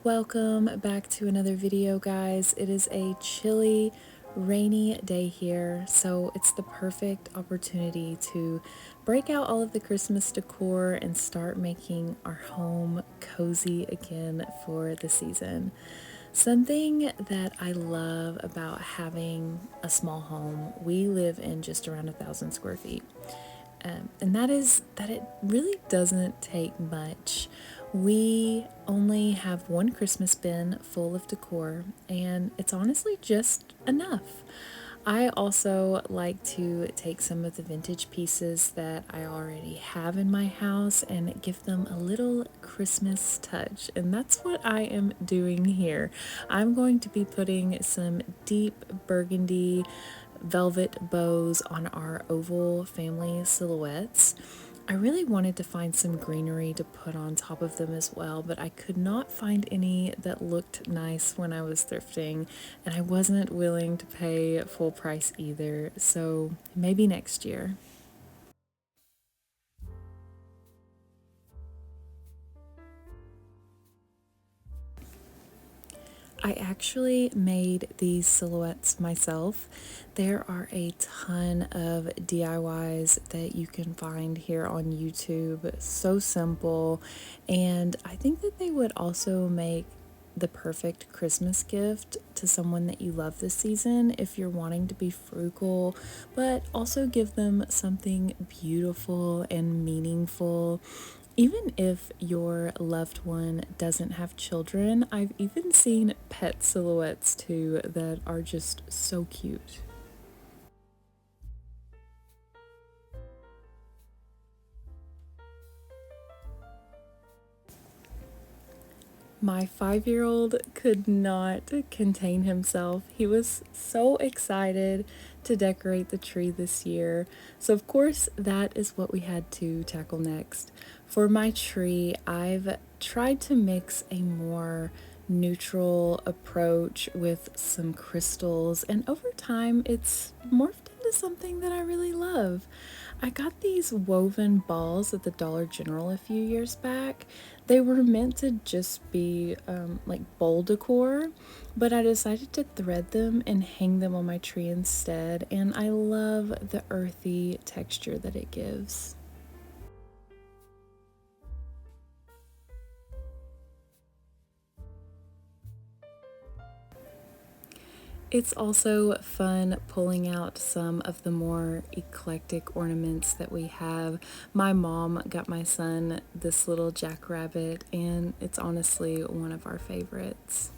Welcome back to another video, guys. It is a chilly, rainy day here, so it's the perfect opportunity to break out all of the Christmas decor and start making our home cozy again for the season. Something that I love about having a small home, we live in just around 1,000 square feet. And that is that it really doesn't take much. We only have one Christmas bin full of decor, and it's honestly just enough. I also like to take some of the vintage pieces that I already have in my house and give them a little Christmas touch, and that's what I am doing here. I'm going to be putting some deep burgundy velvet bows on our oval family silhouettes. I really wanted to find some greenery to put on top of them as well, but I could not find any that looked nice when I was thrifting, and I wasn't willing to pay full price either, so maybe next year. I actually made these silhouettes myself. There are a ton of DIYs that you can find here on YouTube. So simple, and I think that they would also make the perfect Christmas gift to someone that you love this season if you're wanting to be frugal, but also give them something beautiful and meaningful. Even if your loved one doesn't have children, I've even seen pet silhouettes too that are just so cute. My 5-year-old could not contain himself. He was so excited to decorate the tree this year. So, of course, that is what we had to tackle next. For my tree, I've tried to mix a more neutral approach with some crystals, and over time, it's morphed into something that I really love. I got these woven balls at the Dollar General a few years back. They were meant to just be like bowl decor, but I decided to thread them and hang them on my tree instead, and I love the earthy texture that it gives. It's also fun pulling out some of the more eclectic ornaments that we have. My mom got my son this little jackrabbit, and it's honestly one of our favorites.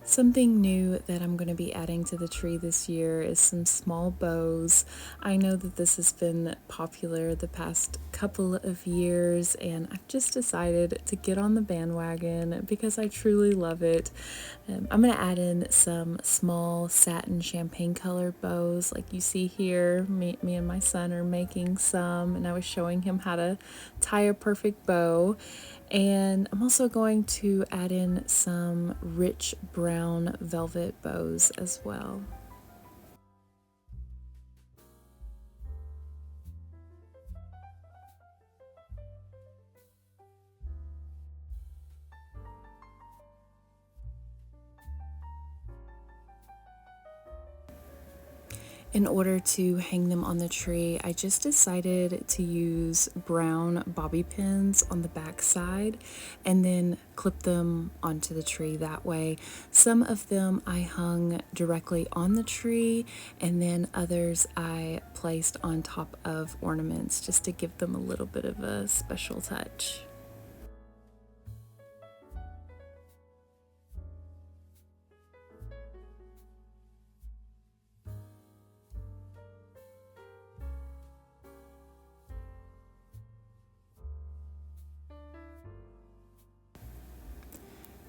Something new that I'm going to be adding to the tree this year is some small bows. I know that this has been popular the past couple of years, and I've just decided to get on the bandwagon because I truly love it. I'm going to add in some small satin champagne color bows like you see here. Me and my son are making some, and I was showing him how to tie a perfect bow. And I'm also going to add in some rich brown velvet bows as well. In order to hang them on the tree, I just decided to use brown bobby pins on the back side and then clip them onto the tree that way. Some of them I hung directly on the tree, and then others I placed on top of ornaments just to give them a little bit of a special touch.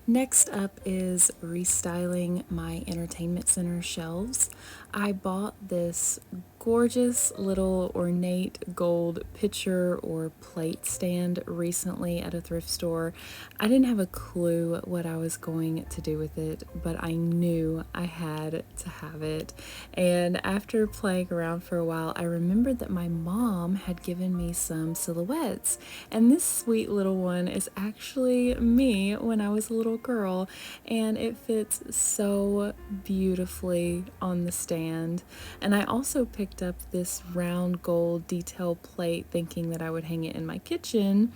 Next up is restyling my entertainment center shelves. I bought this gorgeous little ornate gold pitcher or plate stand recently at a thrift store. I didn't have a clue what I was going to do with it, but I knew I had to have it. And after playing around for a while, I remembered that my mom had given me some silhouettes, and this sweet little one is actually me when I was a little girl, and it fits so beautifully on the stand. And I also picked up this round gold detail plate thinking that I would hang it in my kitchen,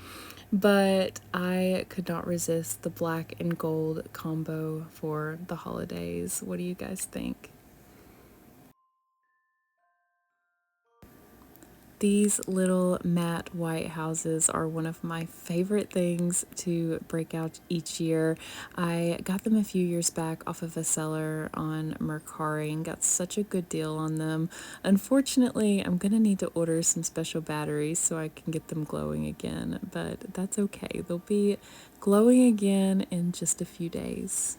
but I could not resist the black and gold combo for the holidays. What do you guys think? These little matte white houses are one of my favorite things to break out each year. I got them a few years back off of a seller on Mercari and got such a good deal on them. Unfortunately, I'm gonna need to order some special batteries so I can get them glowing again, but that's okay. They'll be glowing again in just a few days.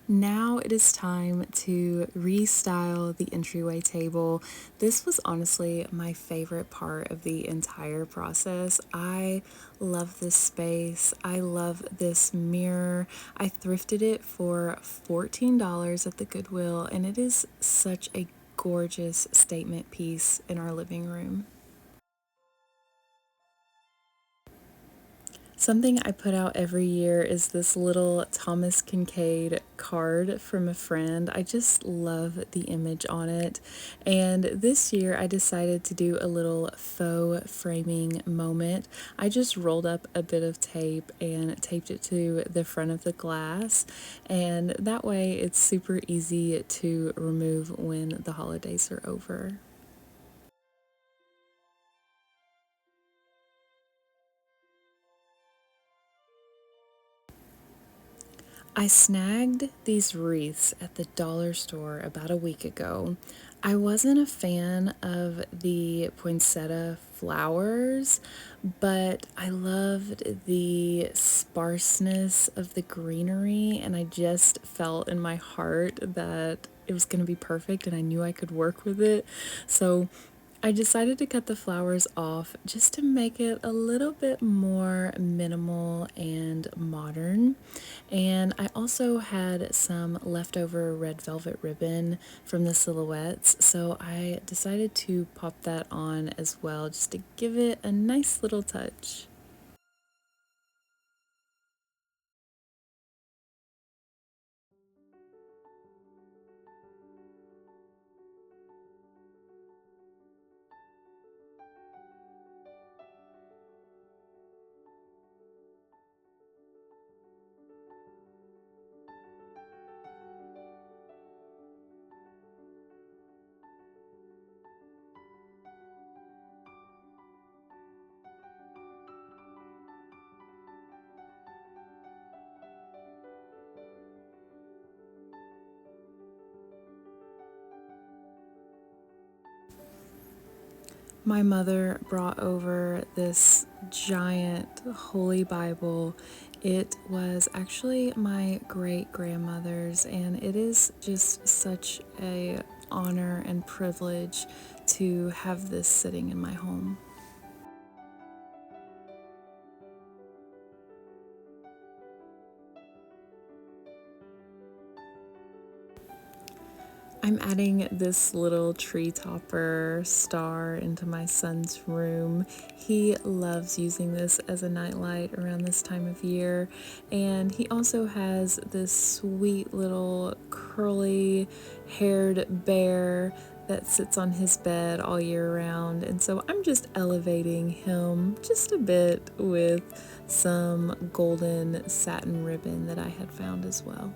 Now it is time to restyle the entryway table. This was honestly my favorite part of the entire process. I love this space. I love this mirror. I thrifted it for $14 at the Goodwill, and it is such a gorgeous statement piece in our living room. Something I put out every year is this little Thomas Kincaid card from a friend. I just love the image on it. And this year I decided to do a little faux framing moment. I just rolled up a bit of tape and taped it to the front of the glass. And that way it's super easy to remove when the holidays are over. I snagged these wreaths at the dollar store about a week ago. I wasn't a fan of the poinsettia flowers, but I loved the sparseness of the greenery, and I just felt in my heart that it was going to be perfect and I knew I could work with it. So I decided to cut the flowers off just to make it a little bit more minimal and modern. And I also had some leftover red velvet ribbon from the silhouettes, so I decided to pop that on as well just to give it a nice little touch. My mother brought over this giant Holy Bible. It was actually my great grandmother's, and it is just such a honor and privilege to have this sitting in my home. I'm adding this little tree topper star into my son's room. He loves using this as a nightlight around this time of year. And he also has this sweet little curly haired bear that sits on his bed all year round. And so I'm just elevating him just a bit with some golden satin ribbon that I had found as well.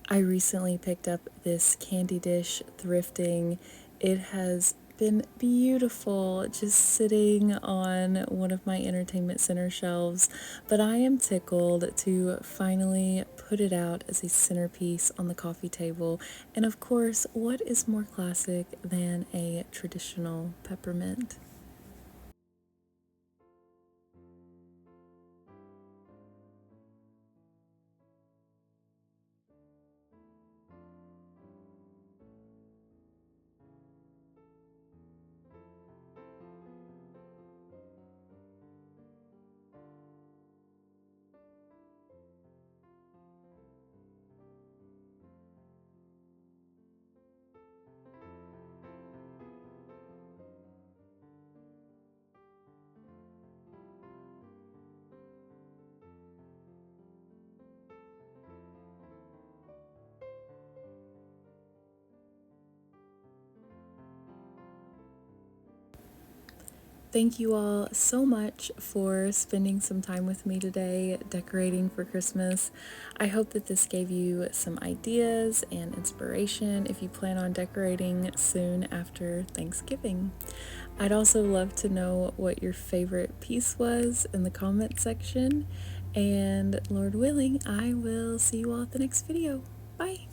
I recently picked up this candy dish thrifting. It has been beautiful just sitting on one of my entertainment center shelves, but I am tickled to finally put it out as a centerpiece on the coffee table. And of course, what is more classic than a traditional peppermint? Thank you all so much for spending some time with me today decorating for Christmas. I hope that this gave you some ideas and inspiration if you plan on decorating soon after Thanksgiving. I'd also love to know what your favorite piece was in the comment section. And Lord willing, I will see you all at the next video. Bye!